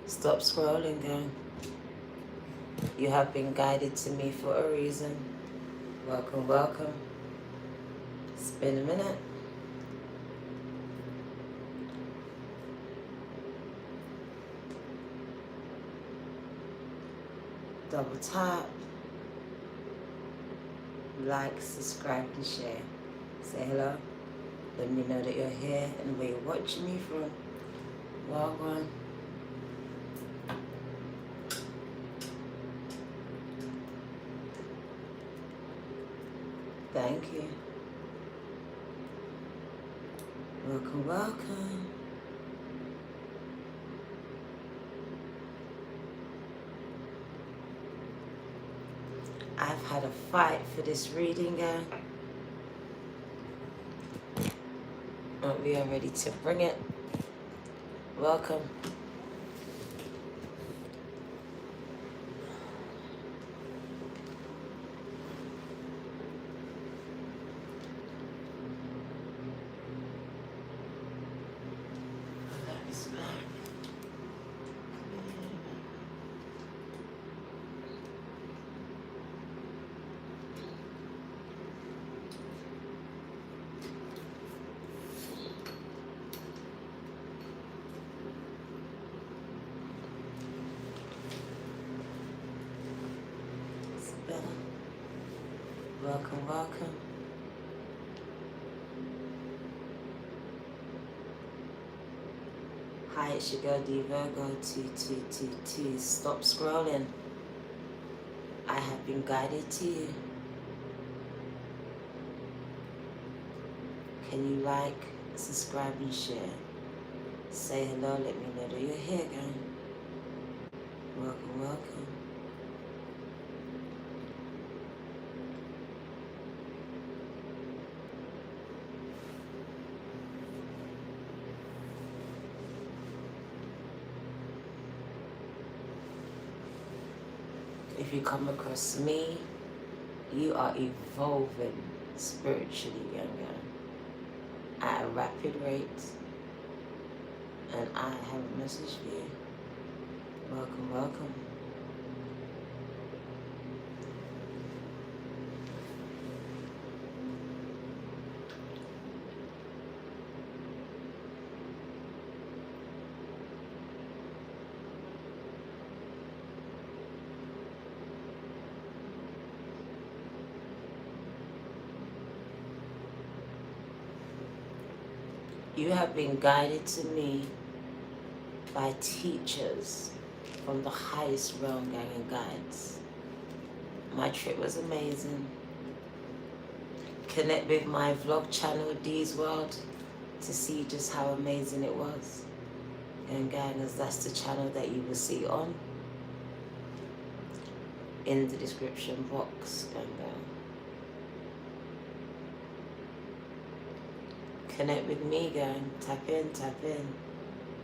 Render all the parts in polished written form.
Stop scrolling, girl. You have been guided to me for a reason. Welcome, welcome. It's been a minute. Double tap. Like, subscribe, and share. Say hello. Let me know that you're here and where you're watching me from. Welcome. Thank you. Welcome, welcome. I've had a fight for this reading, girl. And we are ready to bring it. Welcome. Welcome, welcome. Hi, it's your girl D Virgo 2222. Stop scrolling. I have been guided to you. Can you like, subscribe, and share? Say hello, let me know that you're here, girl. Welcome, welcome. If you come across me, you are evolving spiritually, younger, at a rapid rate, and I have a message for you. Welcome, welcome. You have been guided to me by teachers from the highest realm, gang and guides. My trip was amazing. Connect with my vlog channel, D's World, to see just how amazing it was. And guys, that's the channel that you will see on in the description box. And connect with me, gang. Tap in, tap in.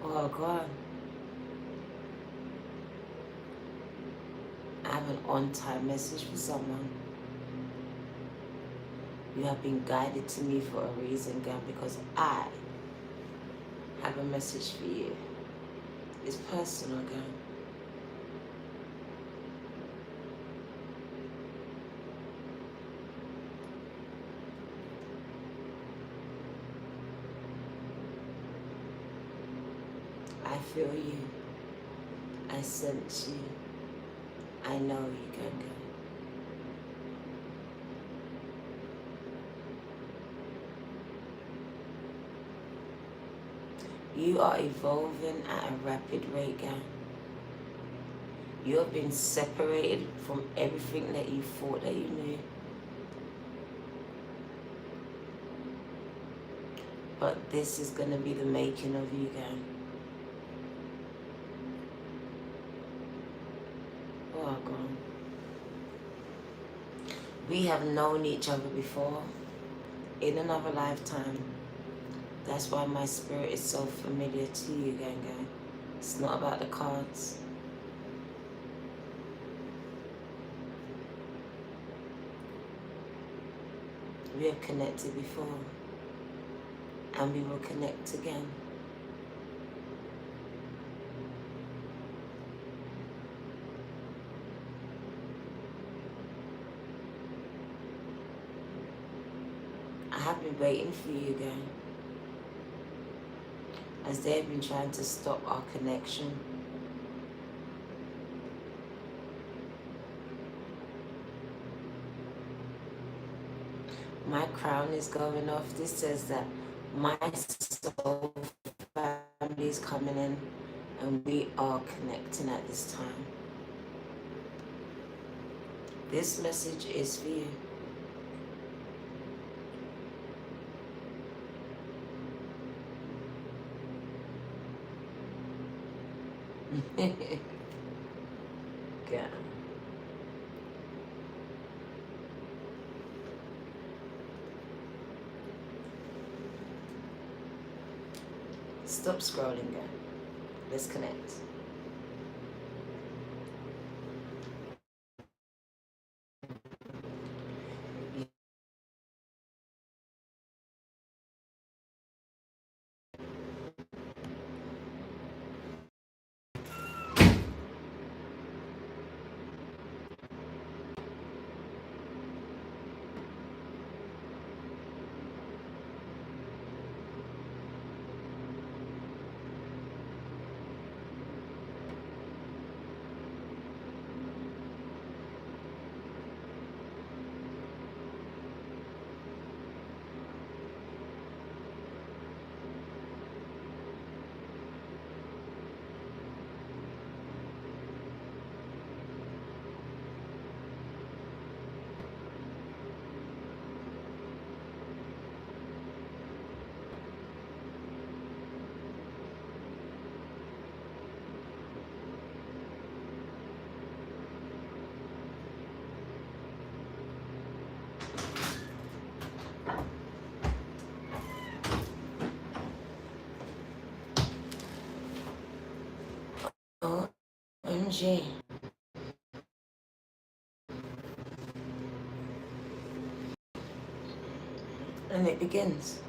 Oh, God. I have an on-time message for someone. You have been guided to me for a reason, gang, because I have a message for you. It's personal, gang. I feel you. I sense you. I know you, Ganga. You are evolving at a rapid rate, gang. You have been separated from everything that you thought that you knew. But this is going to be the making of you, gang. Oh, God. We have known each other before in another lifetime. That's why my spirit is so familiar to you, gang. It's not about the cards. We have connected before, and we will connect again. been waiting for you again, as they've been trying to stop our connection. My crown is going off. This says that my soul family is coming in and we are connecting at this time. This message is for you. Yeah. Stop scrolling, girl. Let's connect. OMG. And it begins.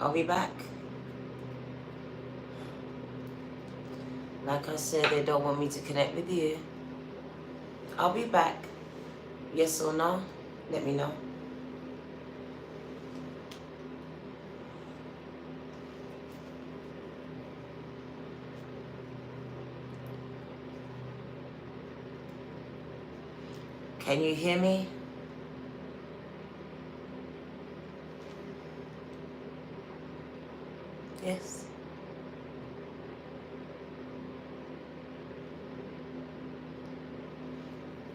I'll be back. Like I said, they don't want me to connect with you. I'll be back. Yes or no? Let me know. Can you hear me? Yes.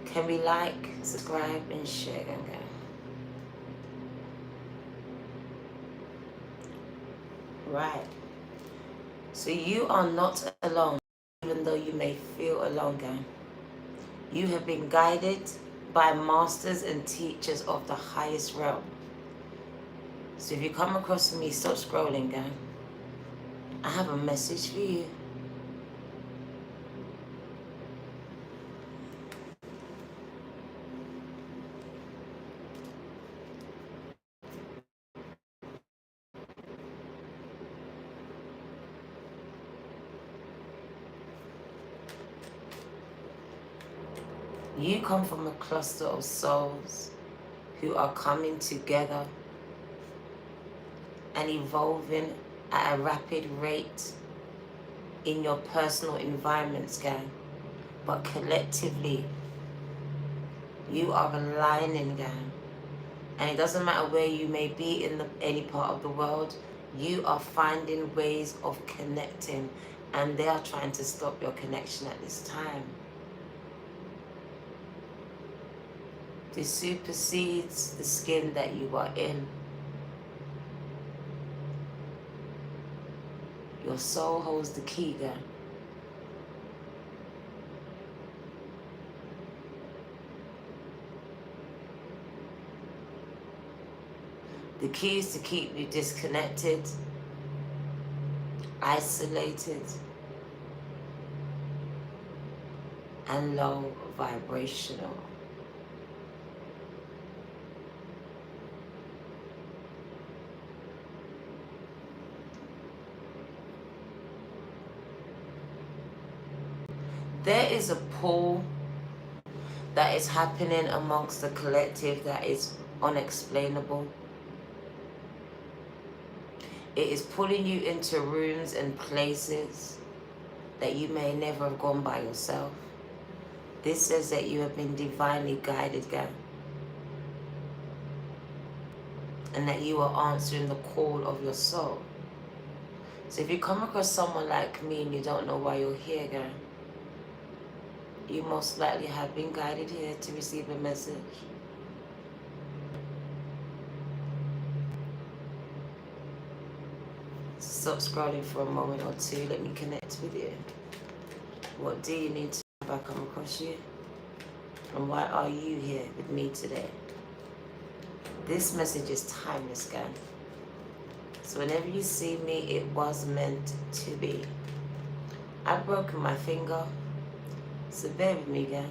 Can we like, subscribe, and share? Okay. Right. So you are not alone, even though you may feel alone, gang. You have been guided by masters and teachers of the highest realm. So if you come across me, stop scrolling, gang. I have a message for you. You come from a cluster of souls who are coming together and evolving at a rapid rate in your personal environments, gang. But collectively, you are aligning, gang. And it doesn't matter where you may be in any part of the world, you are finding ways of connecting, and they are trying to stop your connection at this time. This supersedes the skin that you are in. Your soul holds the key, girl. The key is to keep you disconnected, isolated, and low vibrational. There is a pull that is happening amongst the collective that is unexplainable. It is pulling you into rooms and places that you may never have gone by yourself. This says that you have been divinely guided, girl. And that you are answering the call of your soul. So if you come across someone like me and you don't know why you're here, girl, you most likely have been guided here to receive a message. Stop scrolling for a moment or two. Let me connect with you. What do you need to know if I come across you? And why are you here with me today? This message is timeless, guys. So whenever you see me, it was meant to be. I've broken my finger, so bear with me, guys.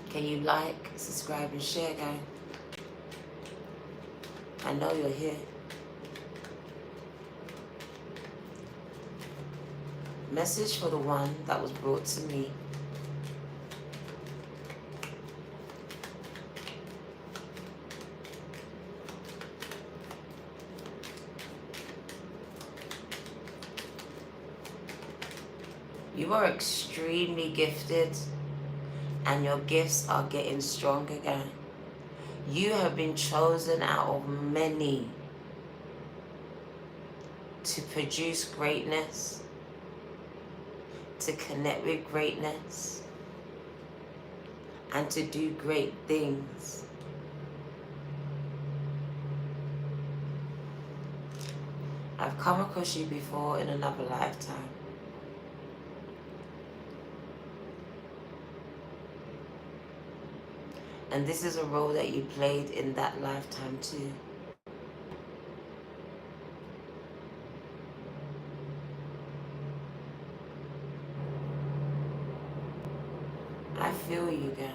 Can you like, subscribe, and share, guys? I know you're here. Message for the one that was brought to me. You are extremely gifted, and your gifts are getting stronger again. You have been chosen out of many to produce greatness, to connect with greatness, and to do great things. I've come across you before in another lifetime. And this is a role that you played in that lifetime too. I feel you, girl.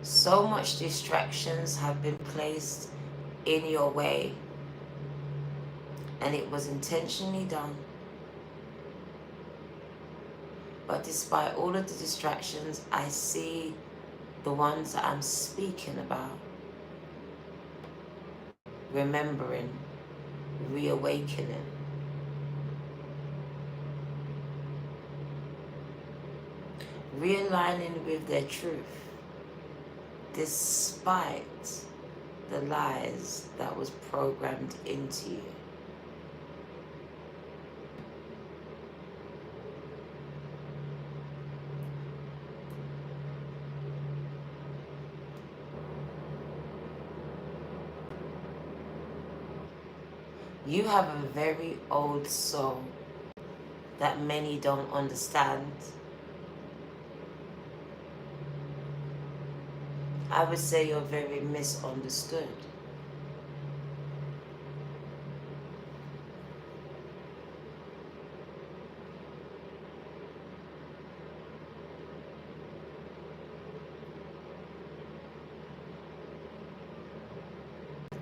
So much distractions have been placed in your way, and it was intentionally done. But despite all of the distractions, I see the ones that I'm speaking about. Remembering, reawakening. Realigning with their truth, despite the lies that was programmed into you. You have a very old soul that many don't understand. I would say you're very misunderstood.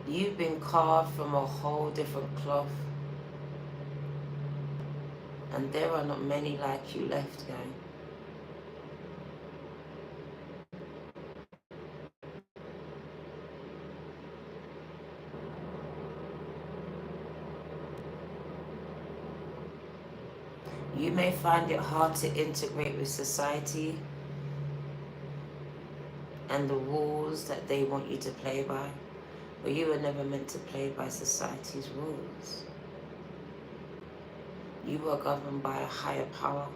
You've been carved from a whole different cloth. And there are not many like you left, guys. You may find it hard to integrate with society and the rules that they want you to play by, but you were never meant to play by society's rules. You were governed by a higher power.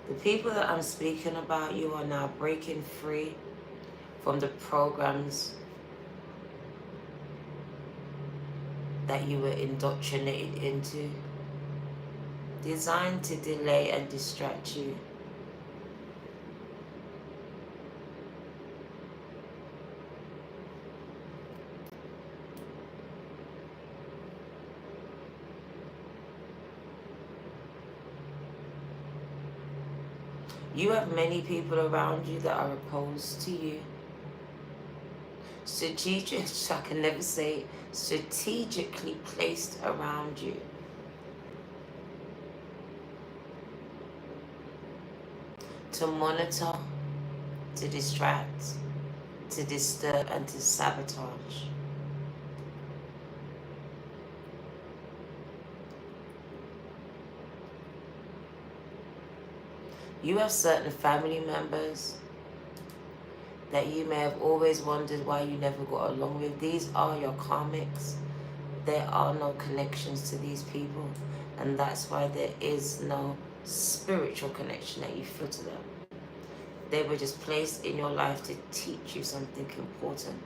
The people that I'm speaking about, you are now breaking free from the programs that you were indoctrinated into, designed to delay and distract you. You have many people around you that are opposed to you. Strategic, I can never say, strategically placed around you. To monitor, to distract, to disturb, and to sabotage. You have certain family members that you may have always wondered why you never got along with. These are your karmics. There are no connections to these people, and that's why there is no spiritual connection that you feel to them. They were just placed in your life to teach you something important.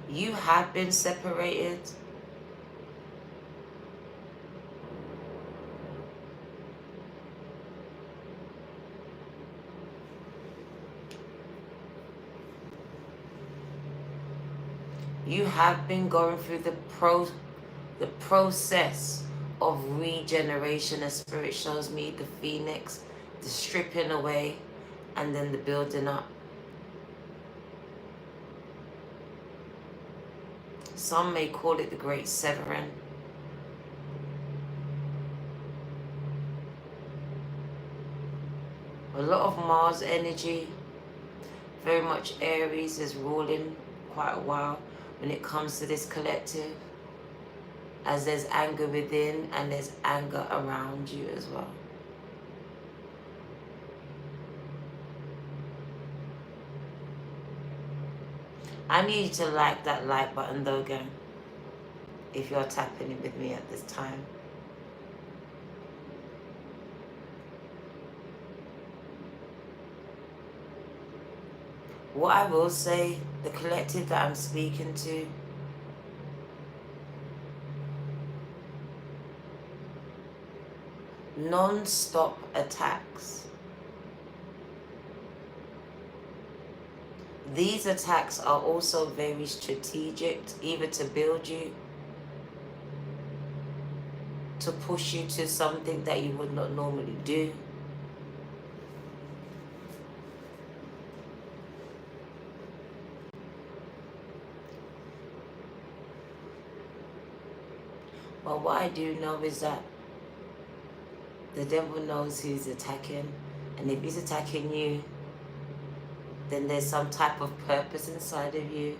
You have been separated. You have been going through the process of regeneration, as Spirit shows me, the phoenix, the stripping away, and then the building up. Some may call it the Great Severing. A lot of Mars energy, very much Aries is ruling quite a while when it comes to this collective, as there's anger within and there's anger around you as well. I need you to like that like button though, gang, if you're tapping in with me at this time. What I will say, the collective that I'm speaking to, non-stop attacks. These attacks are also very strategic, either to build you, to push you to something that you would not normally do. But what I do know is that the devil knows who's attacking, and if he's attacking you, then there's some type of purpose inside of you.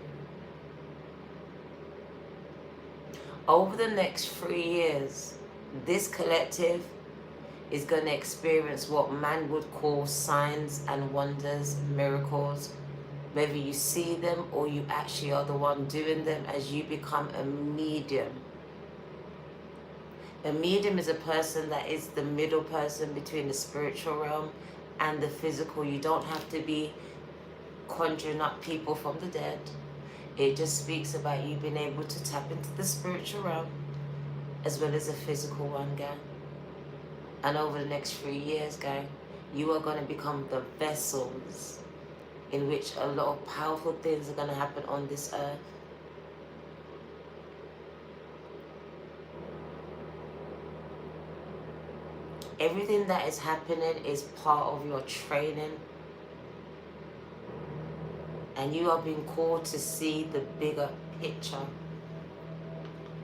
Over the next 3 years, this collective is going to experience what man would call signs and wonders, miracles, whether you see them or you actually are the one doing them, as you become a medium. A medium is a person that is the middle person between the spiritual realm and the physical. You don't have to be conjuring up people from the dead. It just speaks about you being able to tap into the spiritual realm as well as the physical one, gang. And over the next 3 years, gang, you are going to become the vessels in which a lot of powerful things are going to happen on this earth. Everything that is happening is part of your training. And you are being called to see the bigger picture.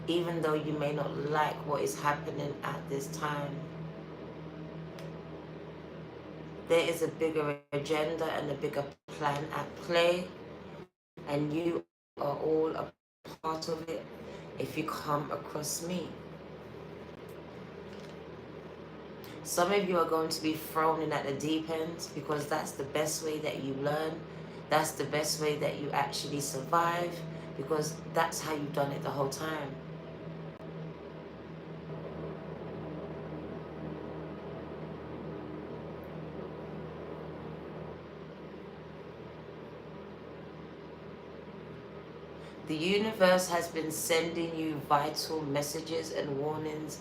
Even though you may not like what is happening at this time. There is a bigger agenda and a bigger plan at play. And you are all a part of it if you come across me. Some of you are going to be thrown in at the deep end, because that's the best way that you learn. That's the best way that you actually survive, because that's how you've done it the whole time. The universe has been sending you vital messages and warnings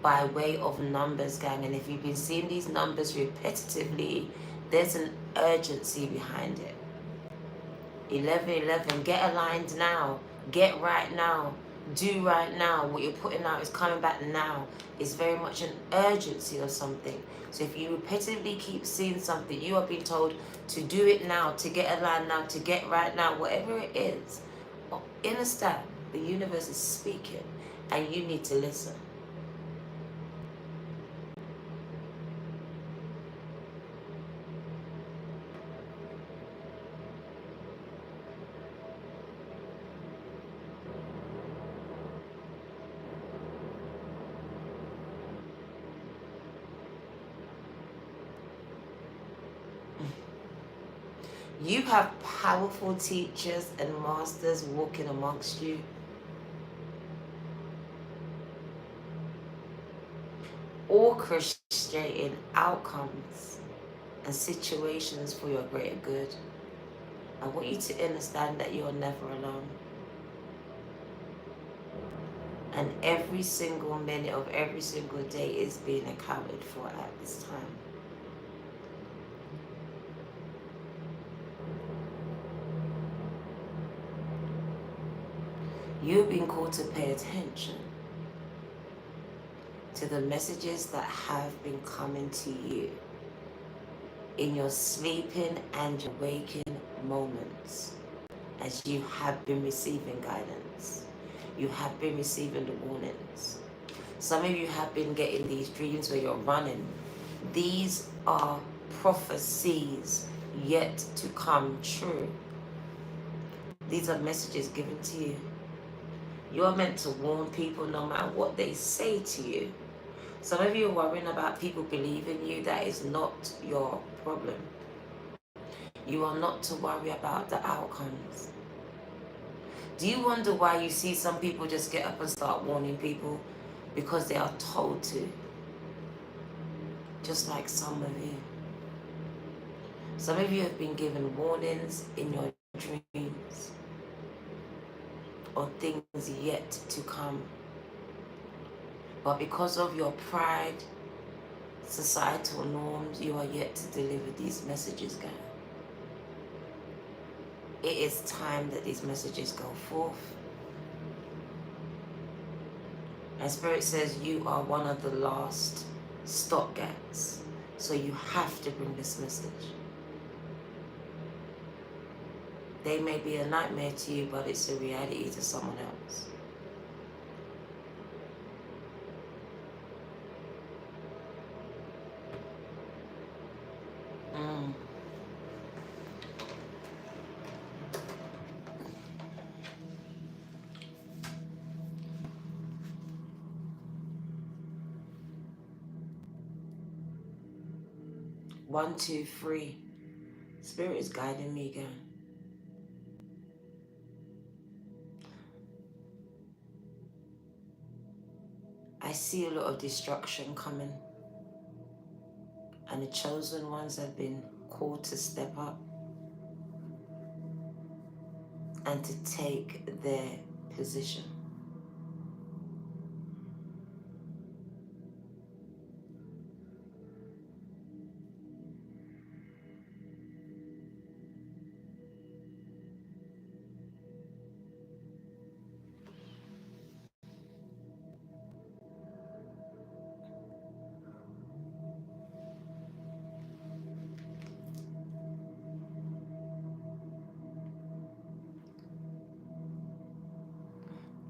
by way of numbers, gang. And if you've been seeing these numbers repetitively, there's an urgency behind it. 11:11. Get aligned now. Get right now. Do right now. What you're putting out is coming back now. It's very much an urgency of something. So if you repetitively keep seeing something, you are being told to do it now, to get aligned now, to get right now, whatever it is. Understand, the universe is speaking and you need to listen. You have powerful teachers and masters walking amongst you. Orchestrating outcomes and situations for your greater good. I want you to understand that you're never alone. And every single minute of every single day is being accounted for at this time. You've been called to pay attention to the messages that have been coming to you in your sleeping and your waking moments, as you have been receiving guidance. You have been receiving the warnings. Some of you have been getting these dreams where you're running. These are prophecies yet to come true. These are messages given to you. You're meant to warn people no matter what they say to you. Some of you are worrying about people believing you. That is not your problem. You are not to worry about the outcomes. Do you wonder why you see some people just get up and start warning people? Because they are told to. Just like some of you. Some of you have been given warnings in your dreams or things yet to come. But because of your pride, societal norms, you are yet to deliver these messages, guys. It is time that these messages go forth. And Spirit says you are one of the last stopgaps. So you have to bring this message. They may be a nightmare to you, but it's a reality to someone else. Mm. One, two, three. Spirit is guiding me again. I see a lot of destruction coming. And the chosen ones have been called to step up and to take their position.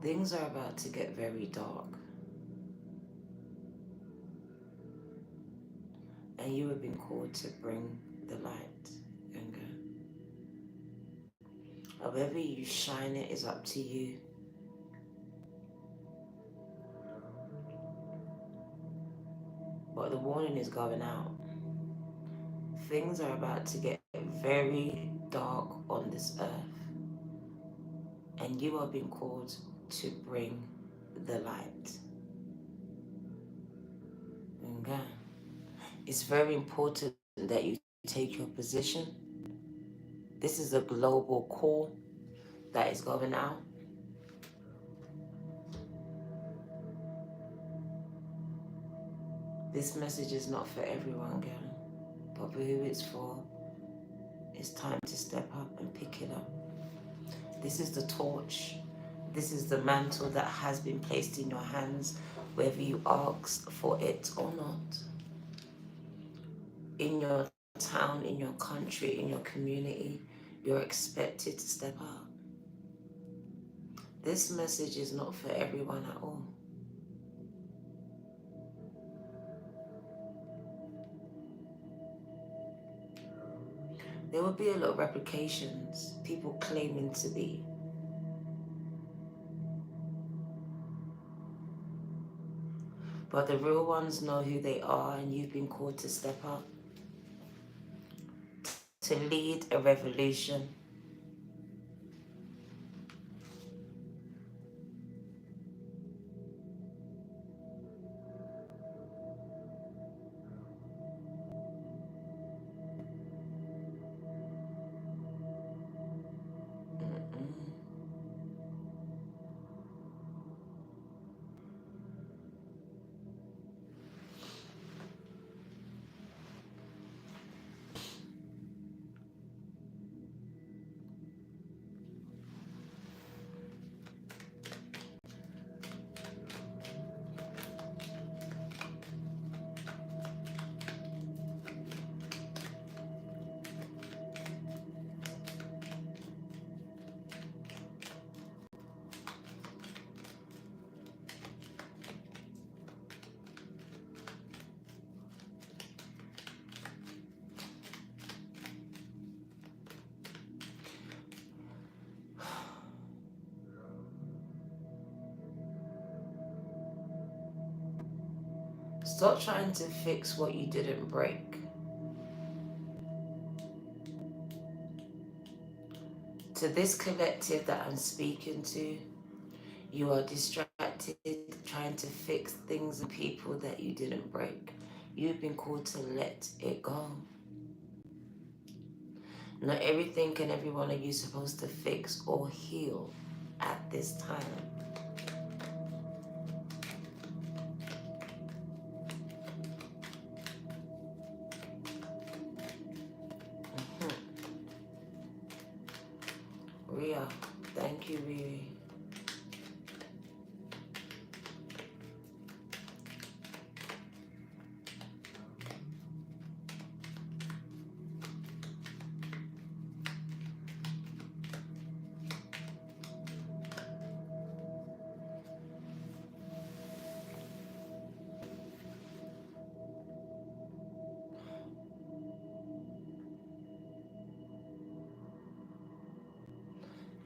Things are about to get very dark. And you have been called to bring the light, younger. However you shine it is up to you. But the warning is going out. Things are about to get very dark on this earth. And you are being called to bring the light. Okay. It's very important that you take your position. This is a global call that is going out. This message is not for everyone, girl. But for who it's for, it's time to step up and pick it up. This is the torch. This is the mantle that has been placed in your hands, whether you asked for it or not. In your town, in your country, in your community, you're expected to step up. This message is not for everyone at all. There will be a lot of replications, people claiming to be. But the real ones know who they are, and you've been called to step up, to lead a revolution. Stop trying to fix what you didn't break. To this collective that I'm speaking to, you are distracted trying to fix things and people that you didn't break. You've been called to let it go. Not everything and every one of you is supposed to fix or heal at this time. Ria, thank you, Riri.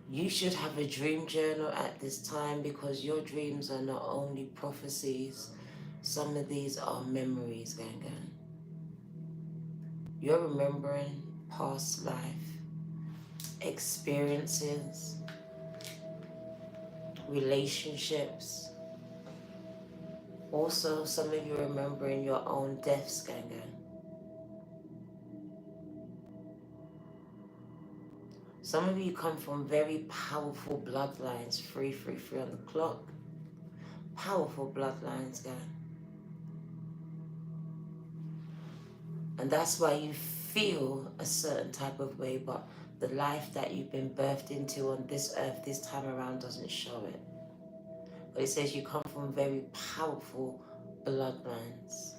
You should have a dream journal at this time, because your dreams are not only prophecies, some of these are memories, gang. You're remembering past life, experiences, relationships. Also, some of you are remembering your own deaths, gang. Some of you come from very powerful bloodlines, 333 on the clock. Powerful bloodlines, gang. And that's why you feel a certain type of way, but the life that you've been birthed into on this earth this time around doesn't show it. But it says you come from very powerful bloodlines.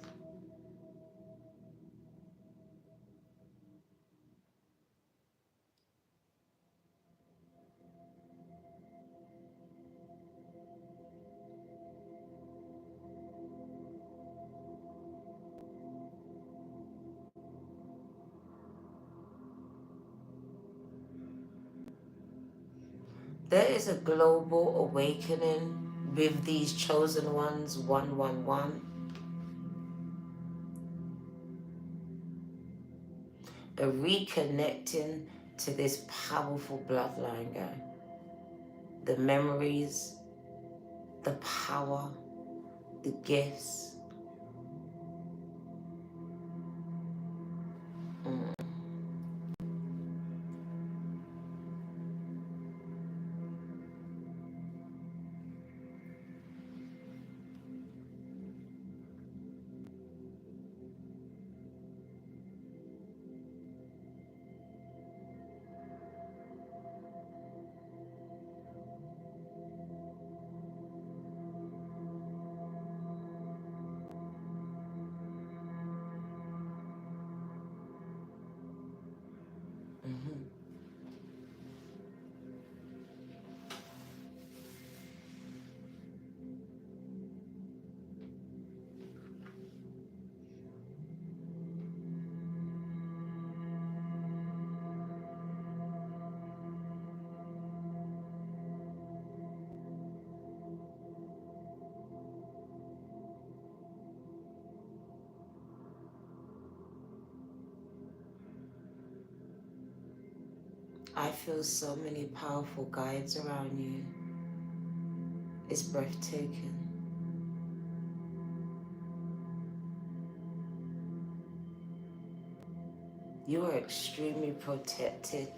There is a global awakening with these chosen ones, 111. A reconnecting to this powerful bloodline, guy. The memories, the power, the gifts. I feel so many powerful guides around you. It's breathtaking. You are extremely protected.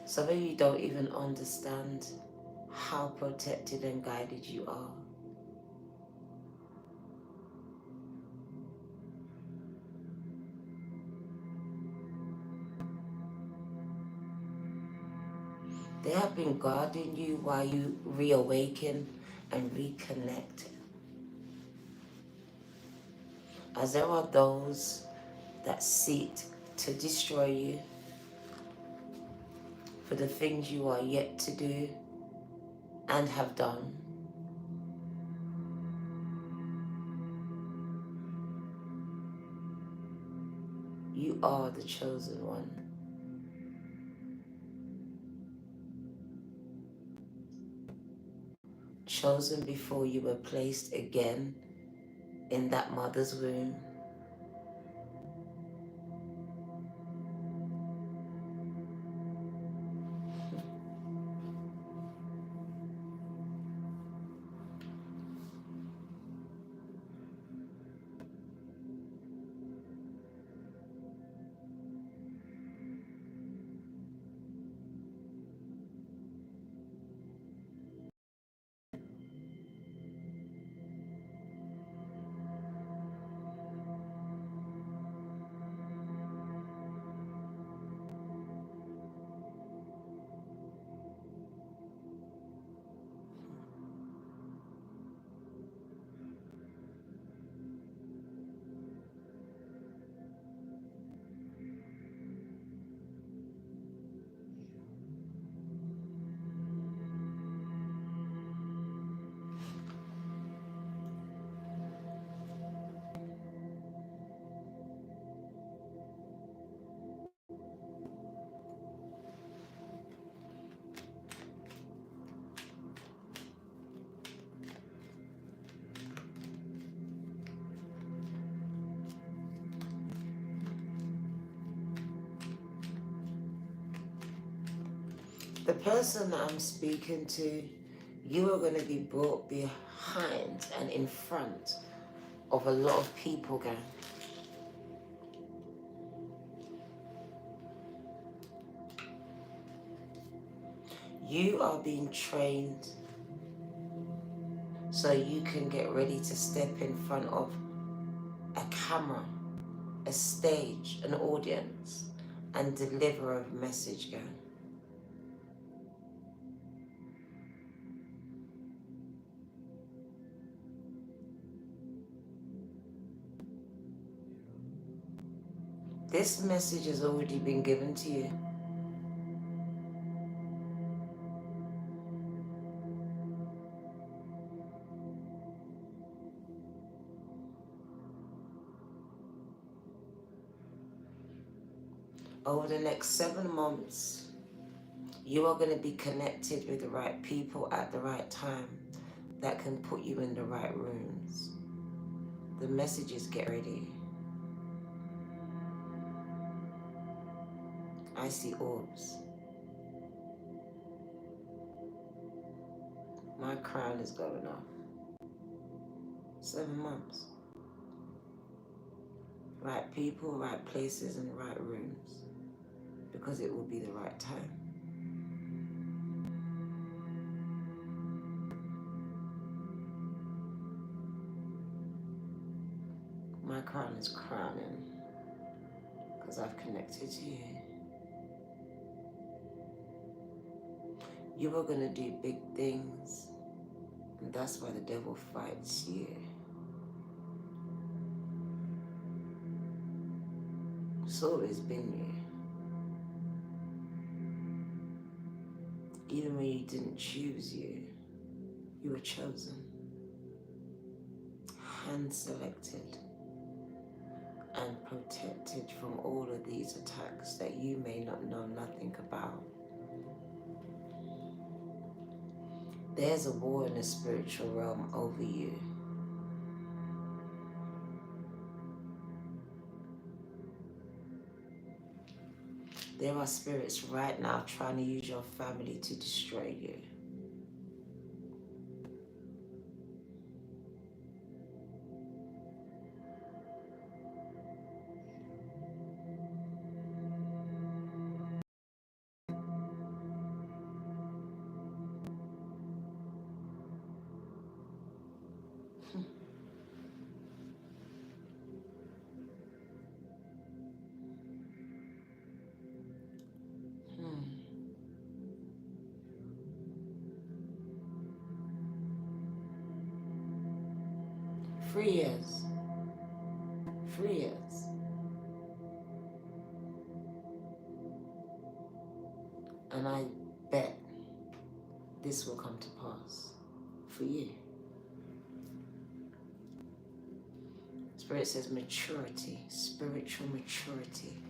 Some of you don't even understand how protected and guided you are. They have been guarding you while you reawaken and reconnect. As there are those that seek to destroy you for the things you are yet to do and have done. You are the chosen one. Chosen before you were placed again in that mother's womb. The person that I'm speaking to, you are going to be brought behind and in front of a lot of people, gang. You are being trained so you can get ready to step in front of a camera, a stage, an audience, and deliver a message, gang. This message has already been given to you. Over the next 7 months, you are going to be connected with the right people at the right time that can put you in the right rooms. The message is get ready. I see orbs. My crown is going off. 7 months. Right people, right places, and right rooms. Because it will be the right time. My crown is crowning. Because I've connected to you. You are going to do big things. And that's why the devil fights you. It's always been you. Even when you didn't choose you, you were chosen. Hand selected and protected from all of these attacks that you may not know nothing about. There's a war in the spiritual realm over you. There are spirits right now trying to use your family to destroy you. Hmm. 3 years. 3 years. And I bet this will come to pass for you. Spirit says maturity, spiritual maturity.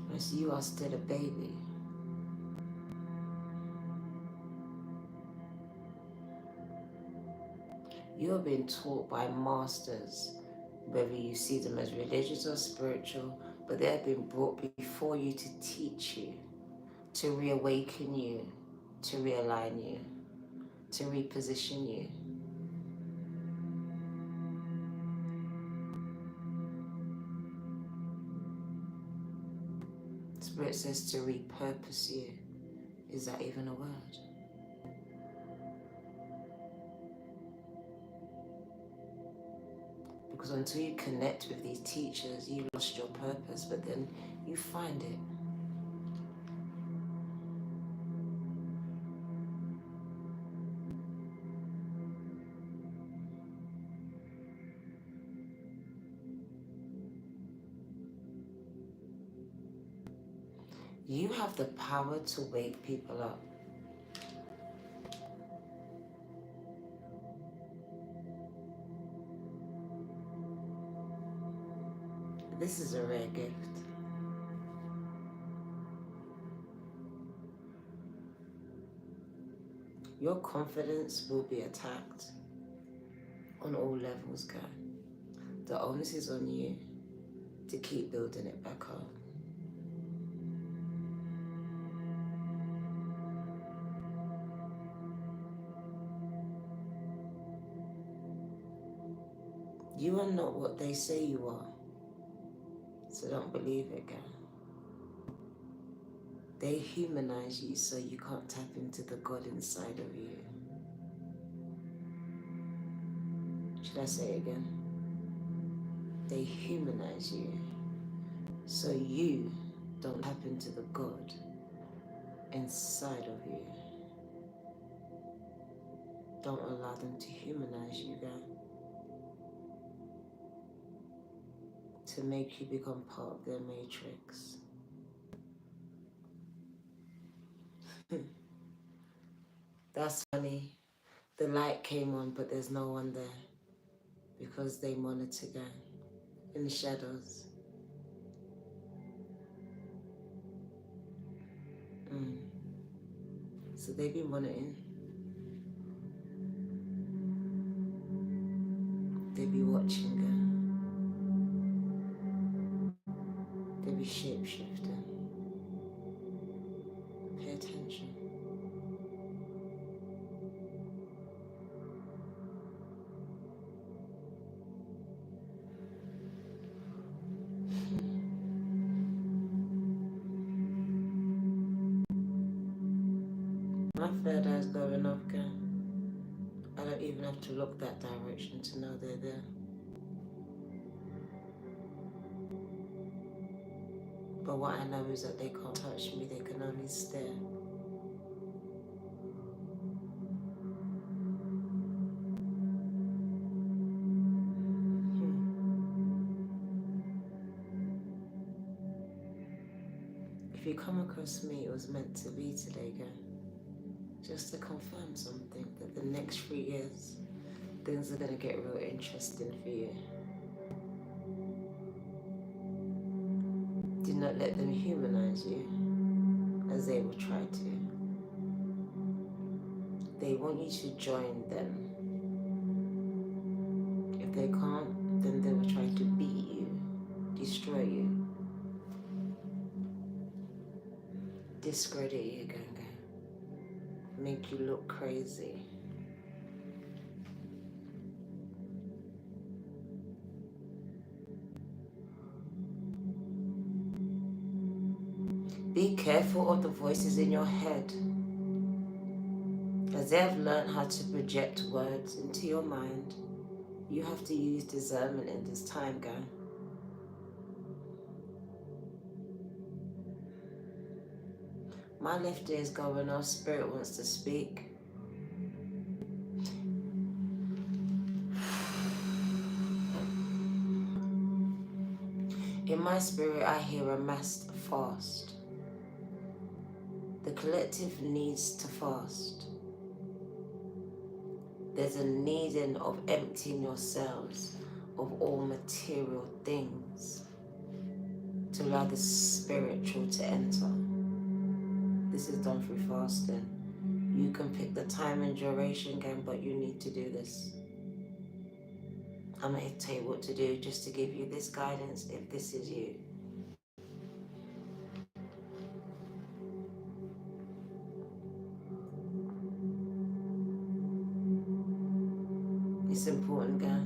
Whereas you are still a baby. You are being taught by masters, whether you see them as religious or spiritual, but they have been brought before you to teach you, to reawaken you, to realign you, to reposition you. Spirit says to repurpose you. Is that even a word? Because until you connect with these teachers, you lost your purpose, but then you find it. You have the power to wake people up. This is a rare gift. Your confidence will be attacked on all levels, girl. The onus is on you to keep building it back up. You are not what they say you are, so don't believe it, girl. They humanize you so you can't tap into the God inside of you. Should I say it again? They humanize you so you don't tap into the God inside of you. Don't allow them to humanize you, girl. To make you become part of their matrix. That's funny. The light came on, but there's no one there because they monitor, girl, in the shadows. So they be monitoring. They be watching, girl. They be shape-shifting. Pay attention. My third eye's going off, girl. I don't even have to look that direction to know they're there. But what I know is that they can't touch me, they can only stare. If you come across me, it was meant to be today, girl. Just to confirm something, that the next 3 years, things are going to get real interesting for you. Do not let them humanize you, as they will try to. They want you to join them. If they can't, then they will try to beat you, destroy you. discredit you, Ganga. Make you look crazy. Be careful of the voices in your head, as they have learned how to project words into your mind. You have to use discernment in this time, girl. My left ear is going off. Spirit wants to speak. In my spirit, I hear a mass fast. The collective needs to fast. There's a needing of emptying yourselves of all material things to allow the spiritual to enter. This is done through fasting. You can pick the time and duration again, but you need to do this. I'm not here to tell you what to do, just to give you this guidance if this is you. It's important, girl.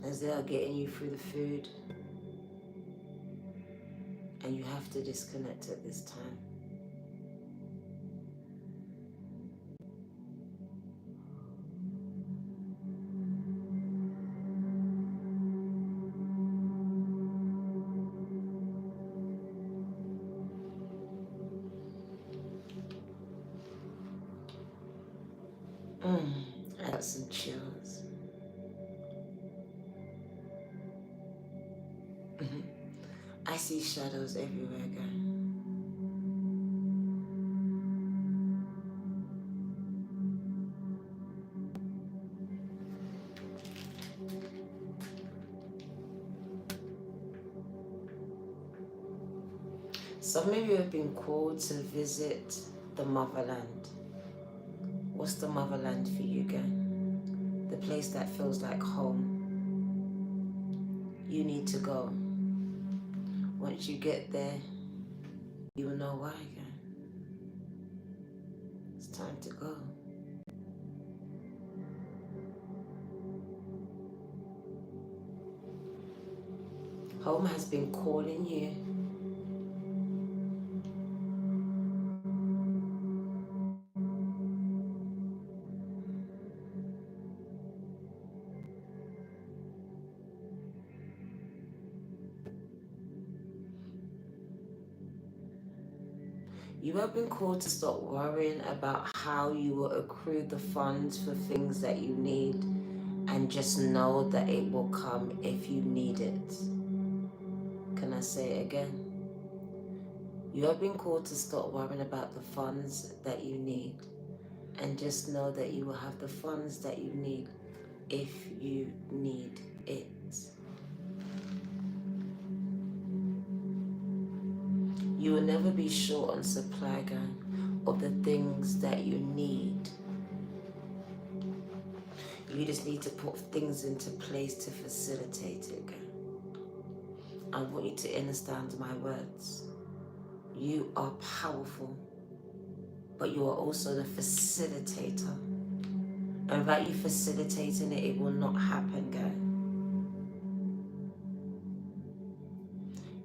As they are getting you through the food, and you have to disconnect at this time. I got some chills. I see shadows everywhere, girl. Some of you have been called to visit the motherland. What's the motherland for you, girl? The place that feels like home. You need to go. Once you get there, you will know why, girl. It's time to go. Home has been calling you. You have been called to stop worrying about how you will accrue the funds for things that you need, and just know that it will come if you need it. Can I say it again? You have been called to stop worrying about the funds that you need, and just know that you will have the funds that you need if you need it. You will never be short on supply, gang, of the things that you need. You just need to put things into place to facilitate it, gang. I want you to understand my words. You are powerful, but you are also the facilitator. And without you facilitating it, it will not happen, gang.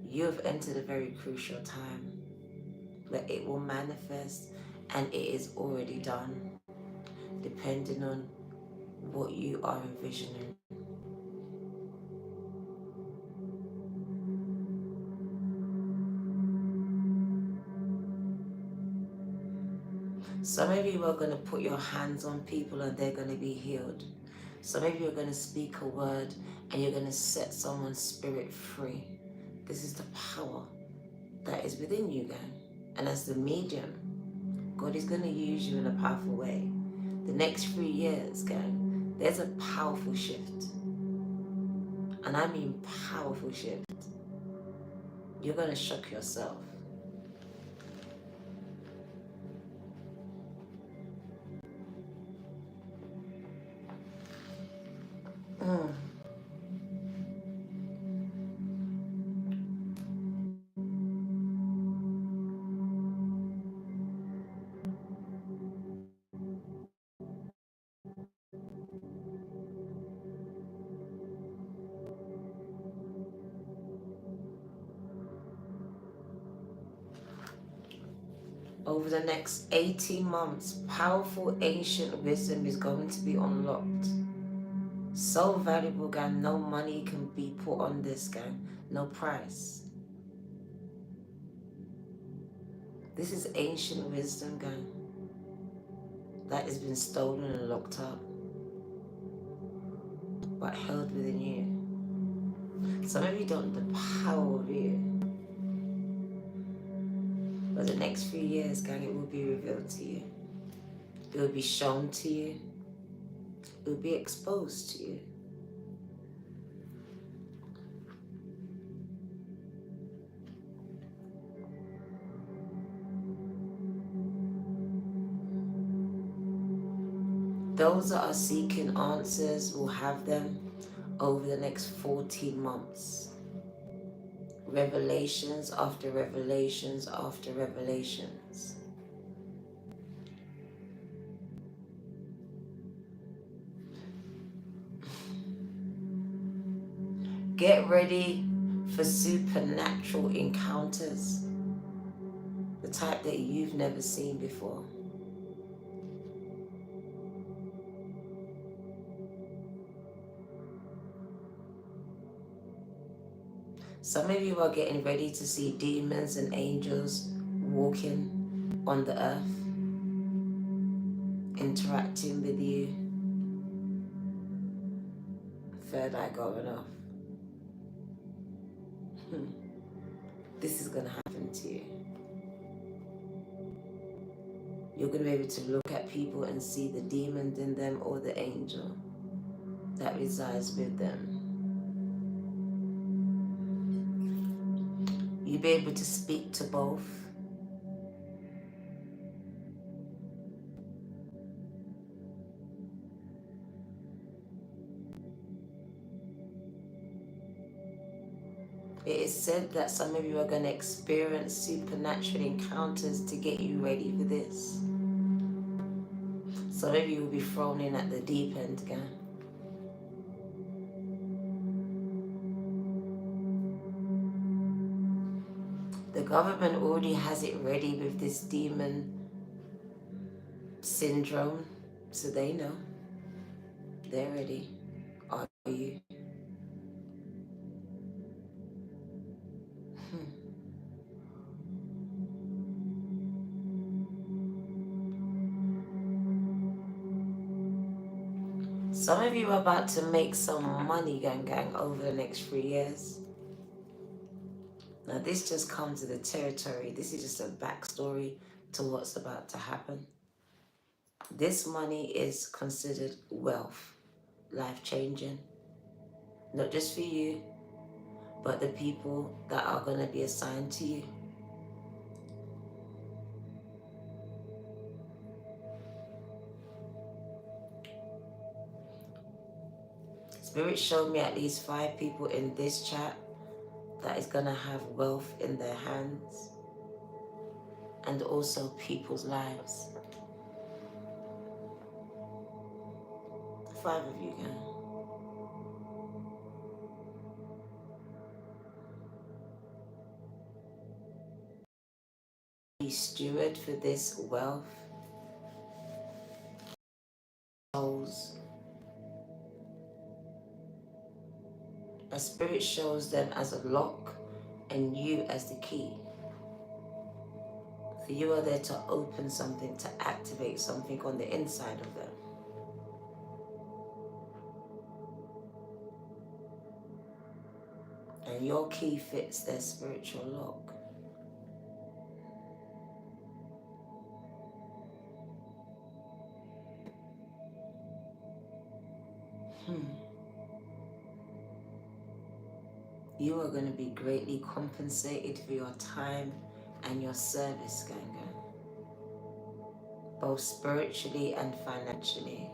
You have entered a very crucial time where it will manifest, and it is already done, depending on what you are envisioning. Some of you are going to put your hands on people and they're going to be healed. Some of you are going to speak a word and you're going to set someone's spirit free. This is the power that is within you, gang. And as the medium, God is going to use you in a powerful way. The next 3 years, gang, there's a powerful shift. And I mean powerful shift. You're going to shock yourself. Over the next 18 months, powerful ancient wisdom is going to be unlocked. So valuable, gang. No money can be put on this, gang. No price. This is ancient wisdom, gang, that has been stolen and locked up, but held within you. Some of you don't know the power of you. But the next few years, gang, it will be revealed to you. It will be shown to you. It will be exposed to you. Those that are seeking answers will have them over the next 14 months. Revelations after revelations after revelations. Get ready for supernatural encounters, the type that you've never seen before. Some of you are getting ready to see demons and angels walking on the earth, interacting with you. Third eye going off. This is going to happen to you. You're going to be able to look at people and see the demon in them or the angel that resides with them. You'll be able to speak to both. It is said that some of you are going to experience supernatural encounters to get you ready for this. Some of you will be thrown in at the deep end, gang. The government already has it ready with this demon syndrome, so they know. They're ready. Are you? Some of you are about to make some money, gang, over the next 3 years. Now, this just comes to the territory. This is just a backstory to what's about to happen. This money is considered wealth, life-changing. Not just for you, but the people that are going to be assigned to you. Spirit showed me at least 5 people in this chat that is going to have wealth in their hands, and also people's lives. 5 of you, guys. Be steward for this wealth, souls. A spirit shows them as a lock and you as the key. So you are there to open something, to activate something on the inside of them. And your key fits their spiritual lock. You are going to be greatly compensated for your time and your service, gang. Both spiritually and financially.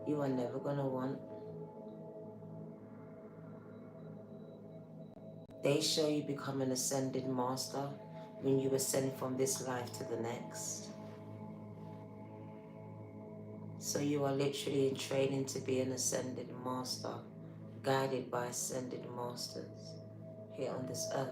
You are never going to want. They show you become an ascended master when you ascend from this life to the next. So you are literally in training to be an ascended master, guided by ascended masters here on this earth.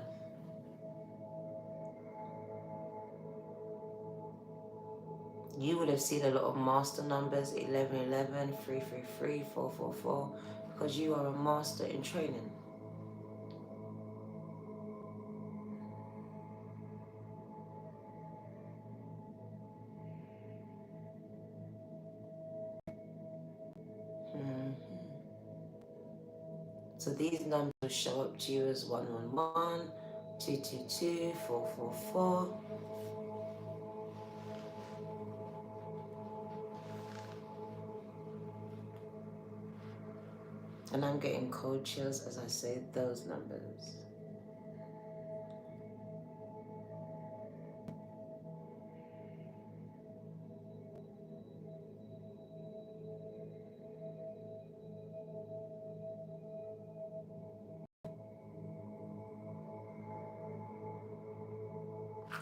You would have seen a lot of master numbers, 1111, 333, 444, because you are a master in training. So these numbers will show up to you as 111, 222, 444. And I'm getting cold chills as I say those numbers.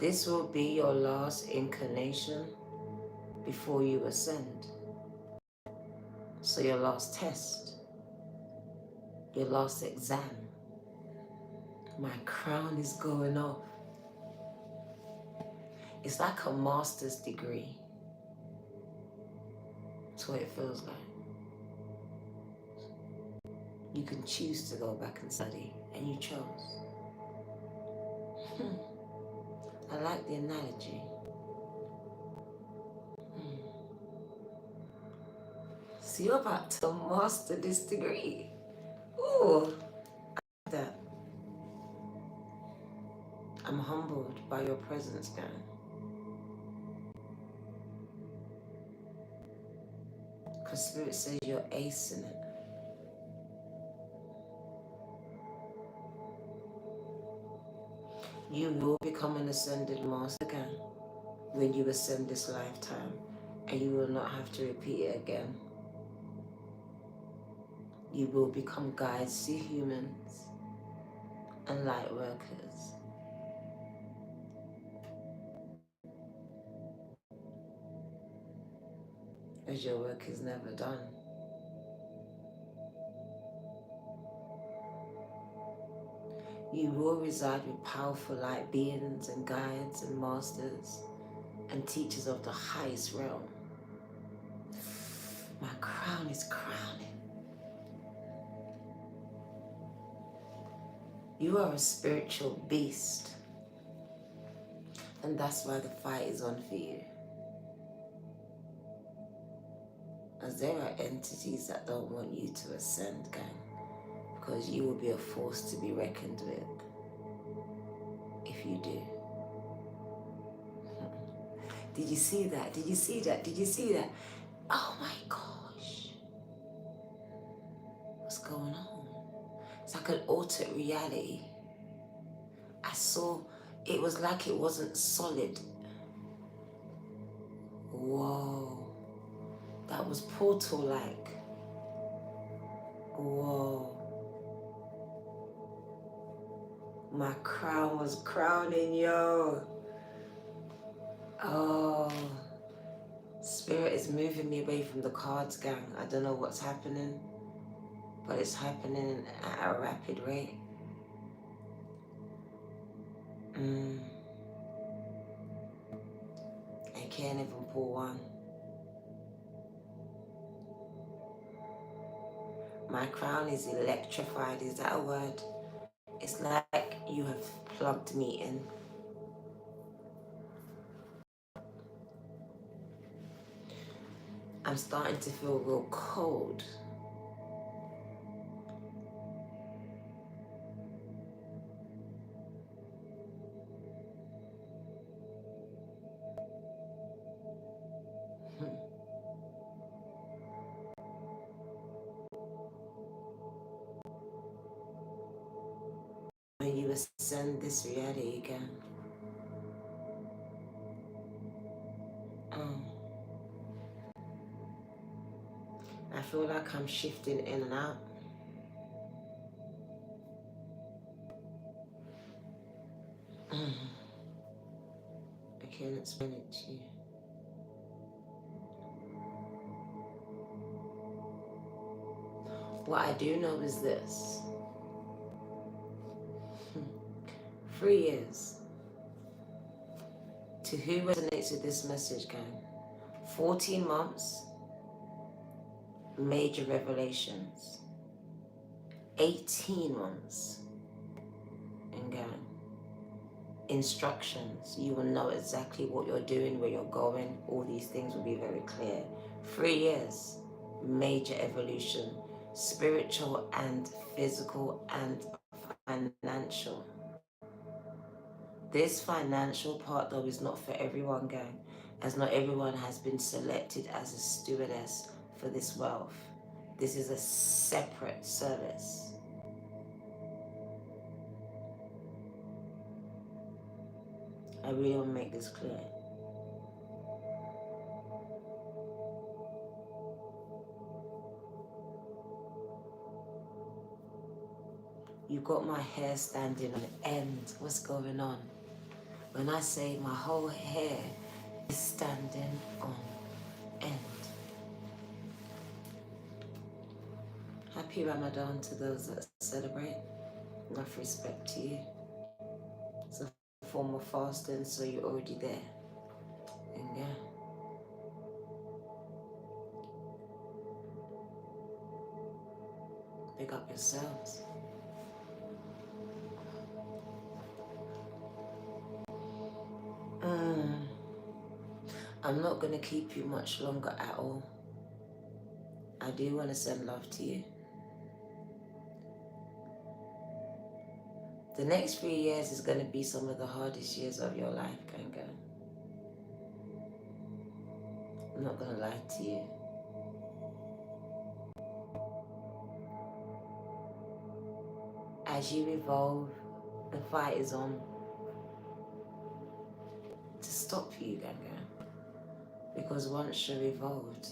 This will be your last incarnation before you ascend. So your last test, your last exam. My crown is going off. It's like a master's degree. That's what it feels like. You can choose to go back and study, and you chose. I like the analogy. So you're about to master this degree. Ooh, I like that. I'm humbled by your presence, man. Because Spirit says you're acing it. You will become an ascended master again when you ascend this lifetime, and you will not have to repeat it again. You will become guides to humans and light workers. As your work is never done. You will reside with powerful light beings and guides and masters and teachers of the highest realm. My crown is crowning. You are a spiritual beast. And that's why the fight is on for you. As there are entities that don't want you to ascend, gang. Because you will be a force to be reckoned with. If you do. Did you see that? Did you see that? Did you see that? Oh my gosh. What's going on? It's like an altered reality. I saw, it was like it wasn't solid. Whoa. That was portal-like. Whoa. My crown was crowning, yo. Oh. Spirit is moving me away from the cards, gang. I don't know what's happening, but it's happening at a rapid rate. I can't even pull one. My crown is electrified. Is that a word? It's like you have plugged me in. I'm starting to feel real cold. When you ascend this reality again. I feel like I'm shifting in and out. I can't explain it to you. What I do know is this. 3 years. To who resonates with this message, gang, 14 months, major revelations. 18 months, and instructions. You will know exactly what you're doing, where you're going. All these things will be very clear. 3 years, major evolution, spiritual and physical and financial. This financial part though is not for everyone, gang, as not everyone has been selected as a stewardess for this wealth. This is a separate service. I really want to make this clear. You got my hair standing on end. What's going on? When I say my whole hair is standing on end. Happy Ramadan to those that celebrate. Enough respect to you. It's a form of fasting, so you're already there. And pick up yourselves. I'm not going to keep you much longer at all. I do want to send love to you. The next 3 years is going to be some of the hardest years of your life, Ganga. I'm not going to lie to you. As you evolve, the fight is on to stop you, Ganga. Because once you're evolved,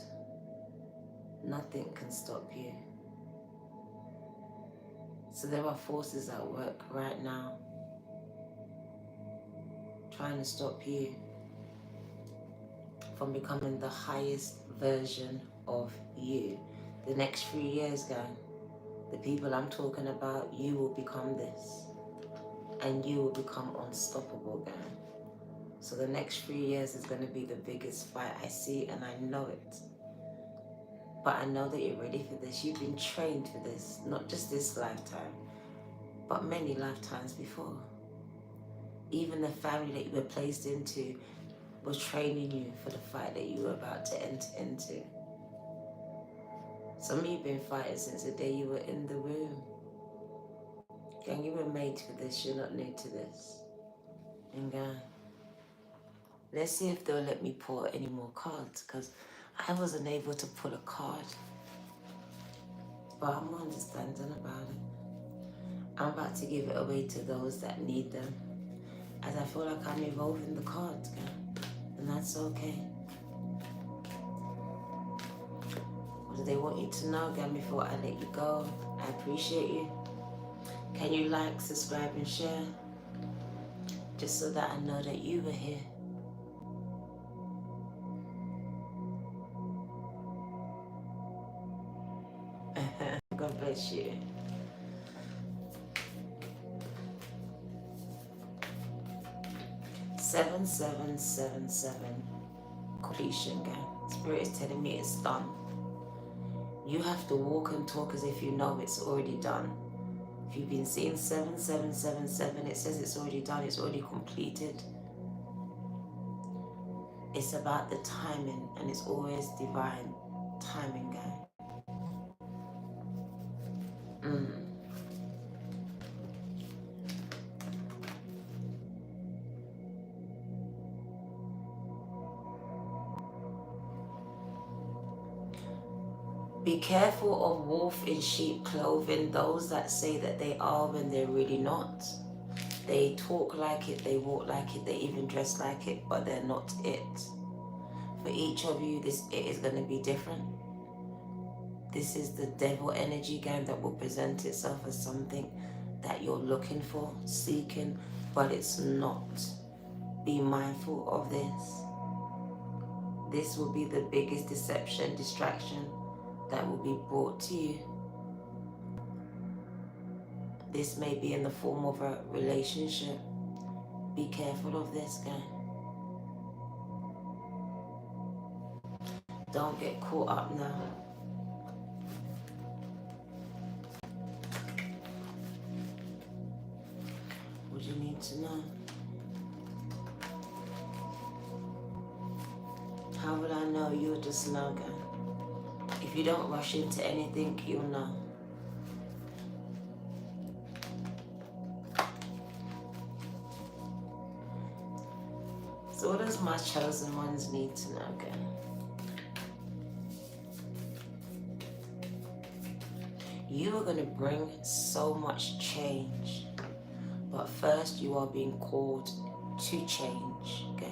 nothing can stop you. So there are forces at work right now trying to stop you from becoming the highest version of you. The next 3 years, gang, the people I'm talking about, you will become this. And you will become unstoppable, gang. So the next 3 years is going to be the biggest fight I see, and I know it. But I know that you're ready for this. You've been trained for this, not just this lifetime, but many lifetimes before. Even the family that you were placed into was training you for the fight that you were about to enter into. Some of you have been fighting since the day you were in the womb. Gang, you were made for this. You're not new to this. And let's see if they'll let me pull any more cards, because I wasn't able to pull a card. But I'm understanding about it. I'm about to give it away to those that need them, as I feel like I'm evolving the cards, gang. And that's okay. What do they want you to know, gang, before I let you go? I appreciate you. Can you like, subscribe, and share? Just so that I know that you were here. God bless you. Seven, 777. Completion, gang. Spirit is telling me it's done. You have to walk and talk as if you know it's already done. If you've been seeing 7777, it says it's already done, it's already completed. It's about the timing, and it's always divine timing, guy. Be careful of wolf in sheep clothing, those that say that they are when they're really not. They talk like it, they walk like it, they even dress like it, but they're not it. For each of you, it is going to be different. This is the devil energy, gang, that will present itself as something that you're looking for, seeking, but it's not. Be mindful of this. This will be the biggest deception, distraction that will be brought to you. This may be in the form of a relationship. Be careful of this, gang. Don't get caught up now. What do you need to know? How will I know? You'll just know, girl. If you don't rush into anything, you'll know. So what does my chosen ones need to know, girl? You are going to bring so much change. But first, you are being called to change. Go.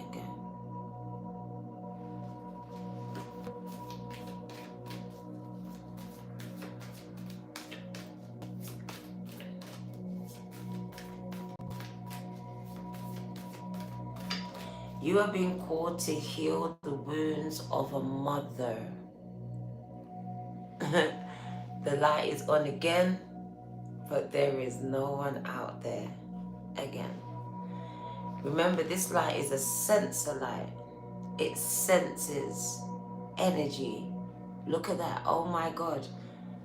You are being called to heal the wounds of a mother. The light is on again, but there is no one out there again. Remember, this light is a sensor light. It senses energy. Look at that. Oh my God.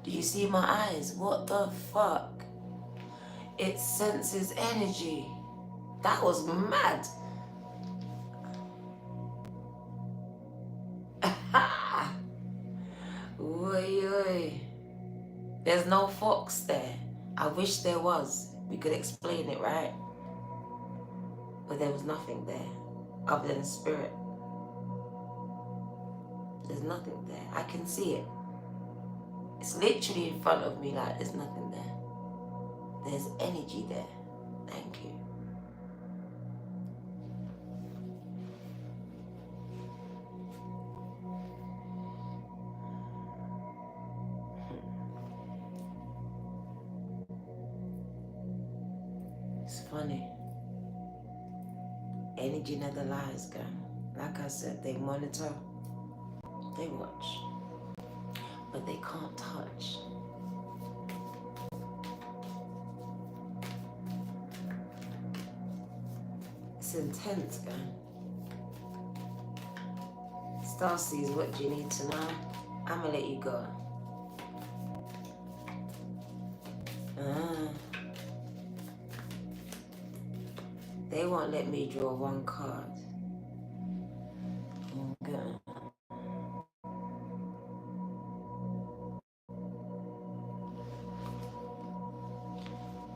Do you see my eyes? What the fuck? It senses energy. That was mad. Oy. There's no fox there. I wish there was. We could explain it, right? But there was nothing there other than spirit. There's nothing there. I can see it. It's literally in front of me, like there's nothing there. There's energy there. Thank you. It's funny. Energy never lies, girl. Like I said, they monitor, they watch, but they can't touch. It's intense, girl. Starseeds, what do you need to know? I'm gonna let you go. They won't let me draw one card. Okay.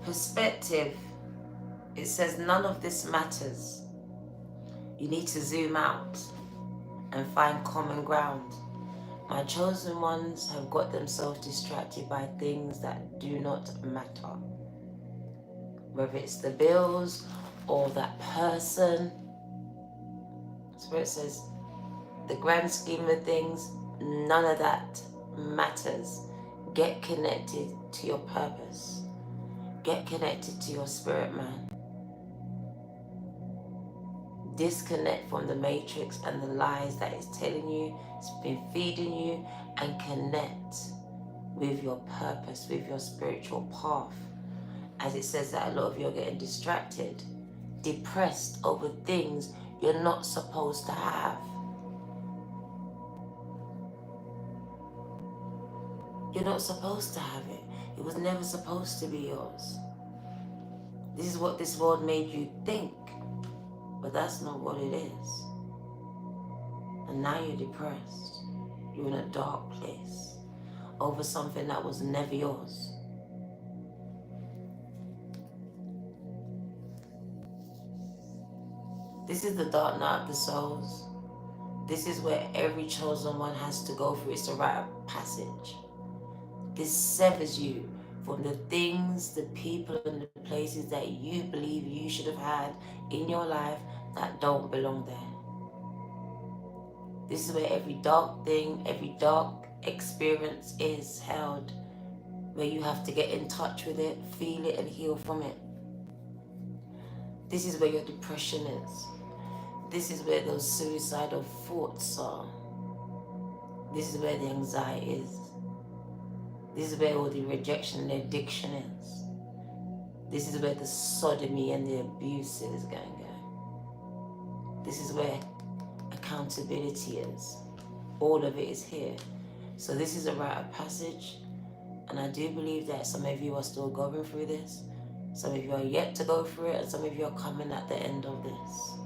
Perspective. It says none of this matters. You need to zoom out and find common ground. My chosen ones have got themselves distracted by things that do not matter. Whether it's the bills or that person. Spirit says, the grand scheme of things, none of that matters. Get connected to your purpose. Get connected to your spirit, man. Disconnect from the matrix and the lies that it's telling you, it's been feeding you, and connect with your purpose, with your spiritual path. As it says that a lot of you are getting distracted, depressed over things you're not supposed to have. You're not supposed to have it. It was never supposed to be yours. This is what this world made you think, but that's not what it is. And now you're depressed. You're in a dark place over something that was never yours. This is the dark night of the souls. This is where every chosen one has to go through. It's a rite of passage. This severs you from the things, the people, and the places that you believe you should have had in your life that don't belong there. This is where every dark thing, every dark experience is held, where you have to get in touch with it, feel it, and heal from it. This is where your depression is. This is where those suicidal thoughts are. This is where the anxiety is. This is where all the rejection and the addiction is. This is where the sodomy and the abuse is going. This is where accountability is. All of it is here. So this is a rite of passage. And I do believe that some of you are still going through this. Some of you are yet to go through it, and some of you are coming at the end of this.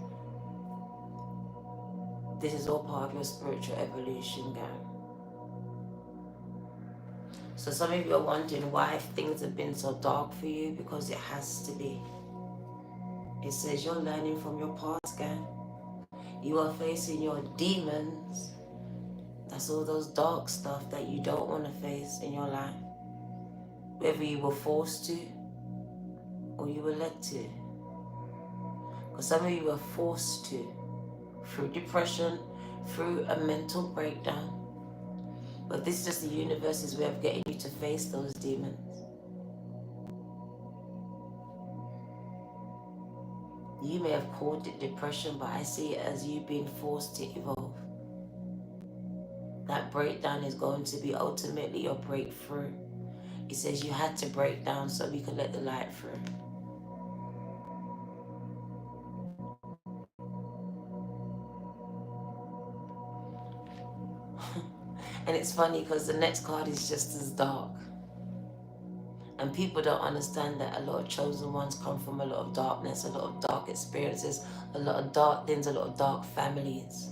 This is all part of your spiritual evolution, gang. So some of you are wondering why things have been so dark for you, because it has to be. It says you're learning from your past, gang. You are facing your demons. That's all those dark stuff that you don't want to face in your life. Whether you were forced to or you were led to. Because some of you were forced to. Through depression, through a mental breakdown. But this is just the universe's way of getting you to face those demons. You may have called it depression, but I see it as you being forced to evolve. That breakdown is going to be ultimately your breakthrough. It says you had to break down so we could let the light through. And it's funny because the next card is just as dark. And people don't understand that a lot of chosen ones come from a lot of darkness, a lot of dark experiences, a lot of dark things, a lot of dark families.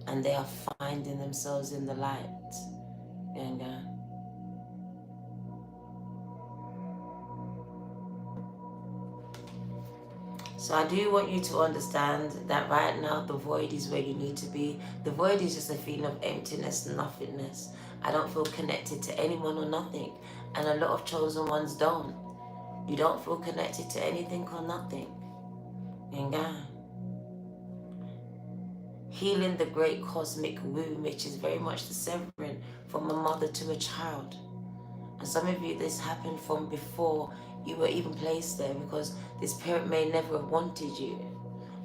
And they are finding themselves in the light. And so I do want you to understand that right now the void is where you need to be. The void is just a feeling of emptiness, nothingness. I don't feel connected to anyone or nothing. And a lot of chosen ones don't. You don't feel connected to anything or nothing. And healing the great cosmic womb, which is very much the severing from a mother to a child. And some of you, this happened from before you were even placed there, because this parent may never have wanted you,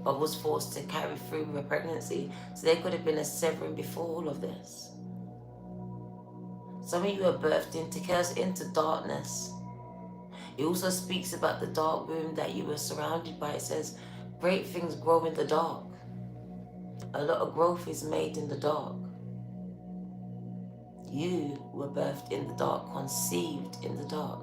but was forced to carry through with a pregnancy. So there could have been a severing before all of this. Some of you are birthed into chaos, into darkness. It also speaks about the dark room that you were surrounded by. It says, great things grow in the dark. A lot of growth is made in the dark. You were birthed in the dark, conceived in the dark.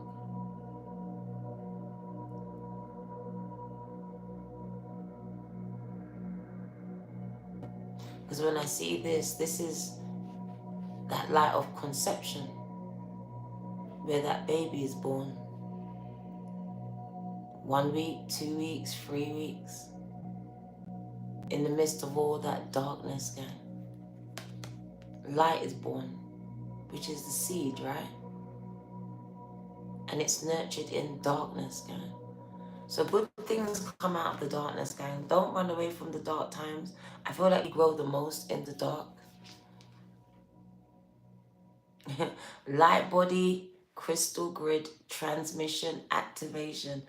Because when I see this, this is that light of conception, where that baby is born. 1 week, 2 weeks, 3 weeks. In the midst of all that darkness, gang. Light is born, which is the seed, right? And it's nurtured in darkness, gang. So good things come out of the darkness, gang. Don't run away from the dark times. I feel like you grow the most in the dark. Light body, crystal grid, transmission, activation.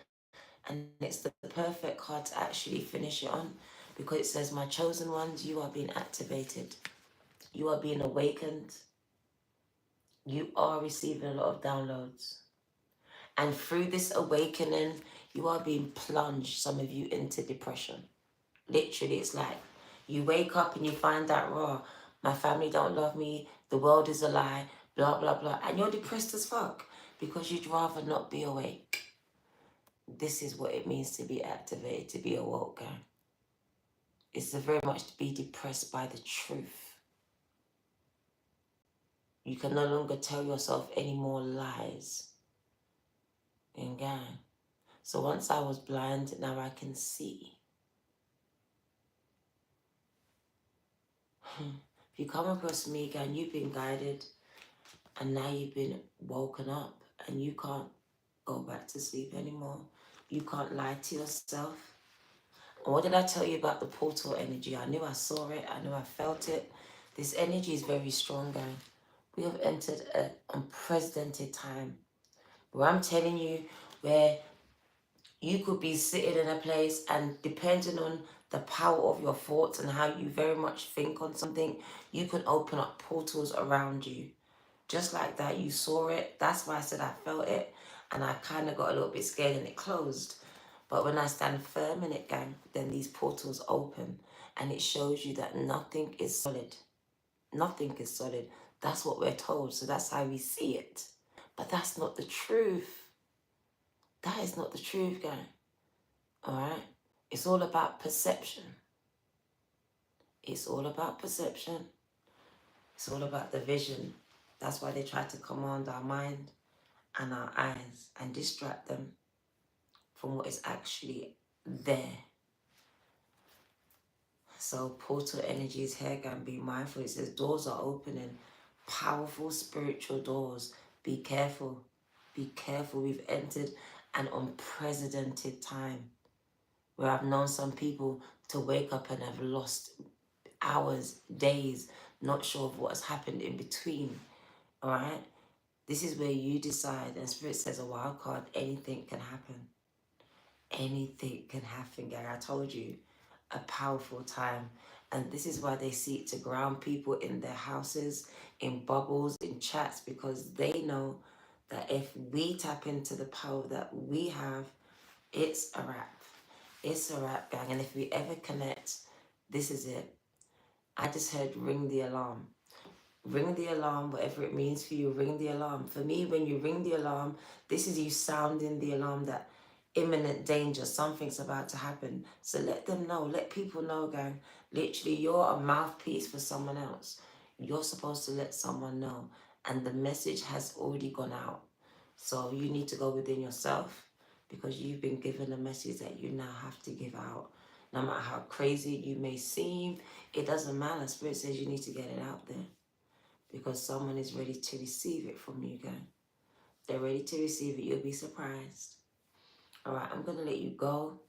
And it's the perfect card to actually finish it on, because it says, my chosen ones, you are being activated. You are being awakened. You are receiving a lot of downloads. And through this awakening, you are being plunged, some of you, into depression. Literally, it's like you wake up and you find out, raw, my family don't love me, the world is a lie, blah, blah, blah. And you're depressed as fuck because you'd rather not be awake. This is what it means to be activated, to be awoke, gang. It's to very much to be depressed by the truth. You can no longer tell yourself any more lies. And gang. So once I was blind, now I can see. If you come across me, gang, you've been guided, and now you've been woken up, and you can't go back to sleep anymore. You can't lie to yourself. And what did I tell you about the portal energy? I knew I saw it. I knew I felt it. This energy is very strong, gang. We have entered an unprecedented time where I'm telling you, where you could be sitting in a place, and depending on the power of your thoughts and how you very much think on something, you can open up portals around you. Just like that, you saw it. That's why I said I felt it. And I kind of got a little bit scared and it closed. But when I stand firm in it, gang, then these portals open. And it shows you that nothing is solid. Nothing is solid. That's what we're told. So that's how we see it. But that's not the truth. That is not the truth, guys. Alright? It's all about perception. It's all about perception. It's all about the vision. That's why they try to command our mind and our eyes and distract them from what is actually there. So portal energy is here, and be mindful. It says doors are opening. Powerful spiritual doors. Be careful. Be careful. We've entered an unprecedented time where I've known some people to wake up and have lost hours, days, not sure of what has happened in between. All right? This is where you decide, and Spirit says a wild card, anything can happen. Anything can happen, Gary. I told you, a powerful time. And this is why they seek to ground people in their houses, in bubbles, in chats, because they know that if we tap into the power that we have, it's a wrap. It's a wrap, gang. And if we ever connect, this is it. I just heard ring the alarm. Ring the alarm, whatever it means for you, ring the alarm. For me, when you ring the alarm, this is you sounding the alarm that imminent danger, something's about to happen. So let them know, let people know, gang. Literally, you're a mouthpiece for someone else. You're supposed to let someone know. And the message has already gone out. So you need to go within yourself, because you've been given a message that you now have to give out. No matter how crazy you may seem, it doesn't matter. Spirit says you need to get it out there, because someone is ready to receive it from you, guys. They're ready to receive it. You'll be surprised. All right, I'm going to let you go.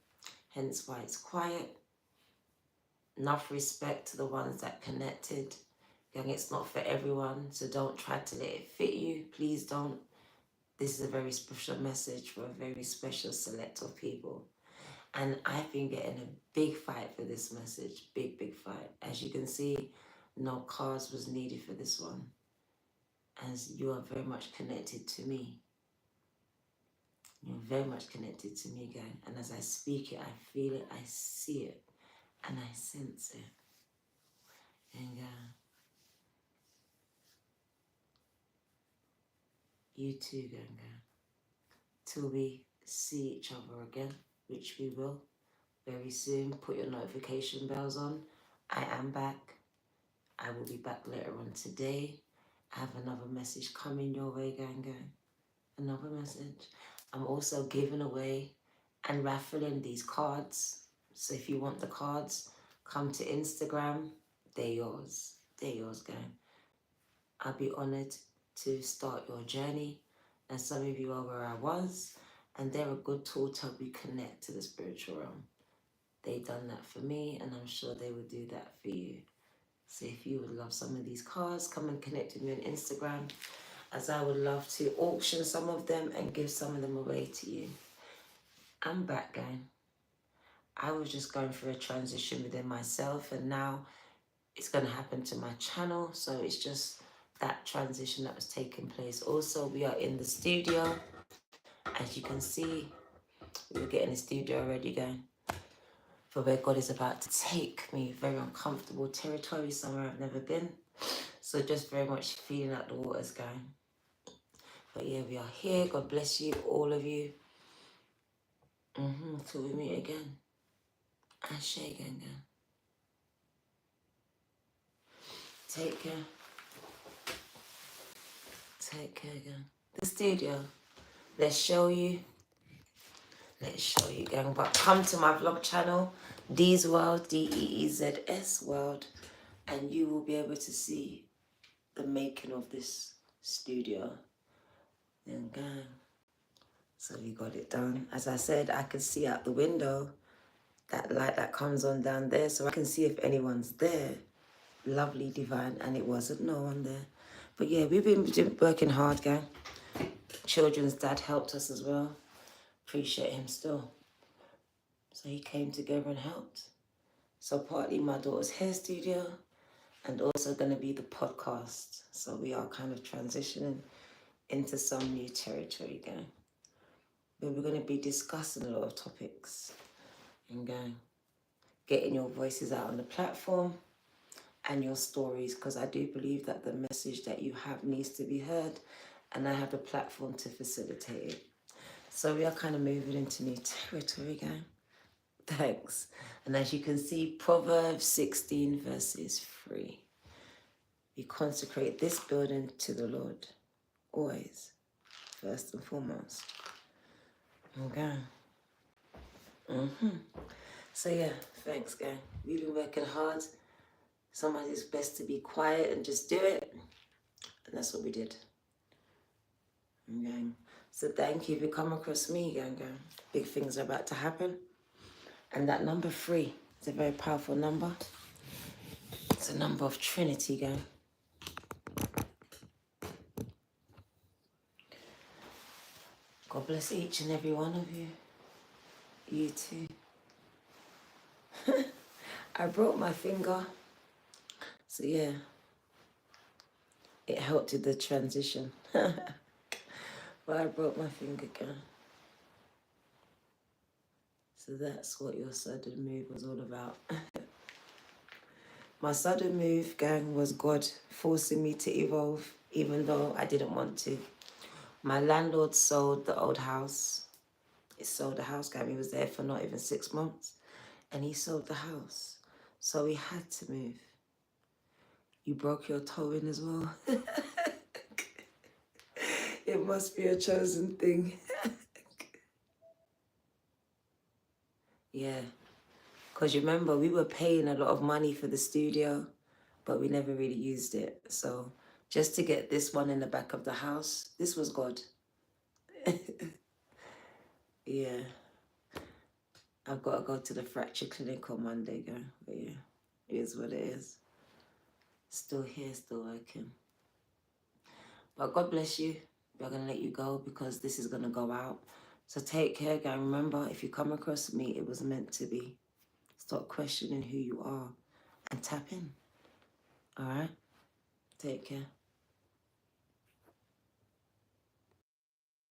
Hence why it's quiet. Enough respect to the ones that connected. Gang, it's not for everyone, so don't try to let it fit you. Please don't. This is a very special message for a very special select of people. And I've been getting a big fight for this message. Big, big fight. As you can see, no cards was needed for this one, as you are very much connected to me. You're very much connected to me, gang. And as I speak it, I feel it, I see it, and I sense it. And you too, gang. Till we see each other again, which we will very soon. Put your notification bells on. I am back. I will be back later on today. I have another message coming your way, gang. Another message. I'm also giving away and raffling these cards. So if you want the cards, come to Instagram. They're yours. They're yours, gang. I'll be honored to start your journey. And some of you are where I was, and they're a good tool to help you connect to the spiritual realm. They done that for me, and I'm sure they will do that for you. So if you would love some of these cards, come and connect with me on Instagram, as I would love to auction some of them and give some of them away to you. I'm back, gang. I was just going through a transition within myself, and now it's going to happen to my channel. So it's just that transition that was taking place. Also, we are in the studio. As you can see, we're getting the studio ready, gang, for where God is about to take me. Very uncomfortable territory, somewhere I've never been. So just very much feeling out the waters, gang. But yeah, we are here. God bless you, all of you. Till we meet again. Ashe, gang. Take care. Take care, gang. The studio. Let's show you. Let's show you, gang. But come to my vlog channel, Deez World, Deezs World, and you will be able to see the making of this studio. And gang. So we got it done. As I said, I can see out the window that light that comes on down there, so I can see if anyone's there. Lovely, divine, and it wasn't no one there. But yeah, we've been working hard, gang. Children's dad helped us as well. Appreciate him still. So he came together and helped. So partly my daughter's hair studio, and also going to be the podcast. So we are kind of transitioning into some new territory, gang. But we're going to be discussing a lot of topics and going. getting your voices out on the platform and your stories, because I do believe that the message that you have needs to be heard, and I have the platform to facilitate it. So we are kind of moving into new territory again. Thanks. And as you can see, Proverbs 16 verses 3. We consecrate this building to the Lord, always, first and foremost. Okay. So yeah, thanks, gang. We've been working hard. Somebody's best to be quiet and just do it. And that's what we did. Okay. So thank you if you come across me, gang. Big things are about to happen. And that number 3 is a very powerful number. It's a number of Trinity, gang. God bless each and every one of you. You too. I broke my finger. So yeah, it helped with the transition. But I broke my finger, gang. So that's what your sudden move was all about. My sudden move, gang, was God forcing me to evolve, even though I didn't want to. My landlord sold the old house. He sold the house, gang. He was there for not even 6 months. And he sold the house. So we had to move. You broke your toe in as well. It must be a chosen thing. Yeah. Because you remember, we were paying a lot of money for the studio, but we never really used it. So just to get this one in the back of the house, this was God. Yeah. I've got to go to the fracture clinic on Monday, girl. But yeah, it is what it is. Still here, still working. But God bless you. We're going to let you go because this is going to go out. So take care, guys. Remember, if you come across me, it was meant to be. Stop questioning who you are and tap in. All right? Take care.